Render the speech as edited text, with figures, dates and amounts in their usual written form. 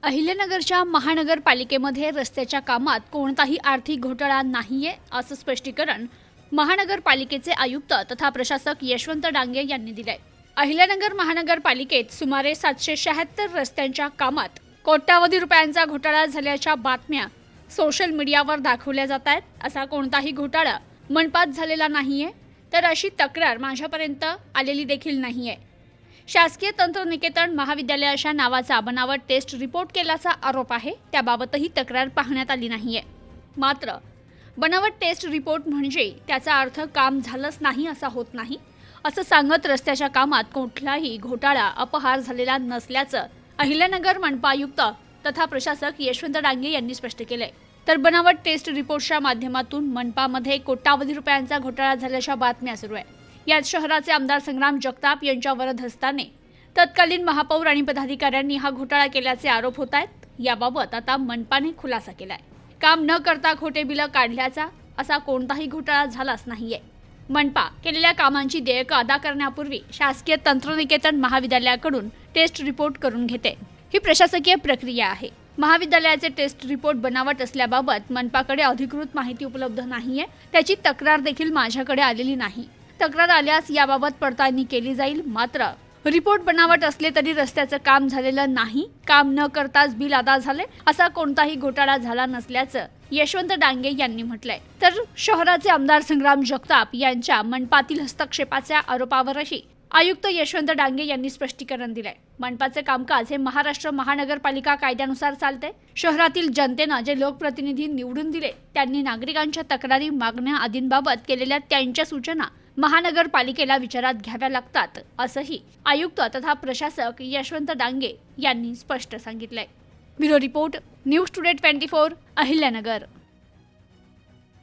अहिल्यानगरच्या महानगरपालिकेमध्ये रस्त्याच्या कामात कोणताही आर्थिक घोटाळा नाहीये असं स्पष्टीकरण महानगरपालिकेचे आयुक्त तथा प्रशासक यशवंत डांगे यांनी दिलंय। अहिल्यानगर महानगरपालिकेत सुमारे 776 रस्त्यांच्या कामात कोट्यावधी रुपयांचा घोटाळा झाल्याच्या बातम्या सोशल मीडियावर दाखवल्या जात आहेत। असा कोणताही घोटाळा मनपात झालेला नाहीये, तर अशी तक्रार माझ्यापर्यंत आलेली देखील नाहीये। शासकीय तंत्रनिकेतन महाविद्यालयाच्या नावाचा बनावट टेस्ट रिपोर्ट केल्याचा आरोप आहे, त्याबाबतही तक्रार पाहण्यात आली नाहीये। मात्र बनावट टेस्ट रिपोर्ट म्हणजे त्याचा अर्थ काम झालंच नाही असा होत नाही, असं सांगत रस्त्याच्या कामात कुठलाही घोटाळा अपहार झालेला नसल्याचं अहिल्यानगर मनपा आयुक्त तथा प्रशासक यशवंत डांगे यांनी स्पष्ट केलंय। तर बनावट टेस्ट रिपोर्टच्या माध्यमातून मनपामध्ये कोट्यावधी रुपयांचा घोटाळा झाल्याच्या बातम्या सुरू आहे। यात शहराचे आमदार संग्राम जगताप यांच्या वरदहस्ताने तत्कालीन महापौर आणि पदाधिकाऱ्यांनी हा घोटाळा केल्याचे आरोप होत आहेत। याबाबत आता मनपाने खुलासा केलाय। काम न करता खोटे बिलं काढल्याचा असा कोणताही घोटाळा झालाच नाहीये। मनपा केलेल्या कामांची देयकं अदा करण्यापूर्वी शासकीय तंत्रनिकेतन महाविद्यालयाकडून टेस्ट रिपोर्ट करून घेते। ही प्रशासकीय प्रक्रिया आहे। महाविद्यालयाचे टेस्ट रिपोर्ट बनावट असल्याबाबत मनपाकडे अधिकृत माहिती उपलब्ध नाहीये, त्याची तक्रार देखील माझ्याकडे आलेली नाही। तक्रार आल्यास याबाबत पडताळणी केली जाईल। मात्र रिपोर्ट बनावट असले तरी रस्त्याचं काम झालेलं नाही, काम न करताच बिल अदा झाले असा कोणताही घोटाळा झाला नसल्याचं यशवंत डांगे यांनी म्हटलंय। तर शहराचे आमदार संग्राम जगताप यांच्या मनपातील हस्तक्षेपाच्या आरोपावरही आयुक्त यशवंत डांगे यांनी स्पष्टीकरण दिलंय। मनपाचे कामकाज हे महाराष्ट्र महानगरपालिका कायद्यानुसार चालते। शहरातील जनतेनं जे लोकप्रतिनिधी निवडून दिले त्यांनी नागरिकांच्या तक्रारी मागण्या आदींबाबत केलेल्या त्यांच्या सूचना महानगरपालिकेला विचारात घ्याव्या लागतात, असंही आयुक्त तथा प्रशासक यशवंत डांगे यांनी स्पष्ट सांगितलंय। Bureau report, news today 24, Ahilyanagar.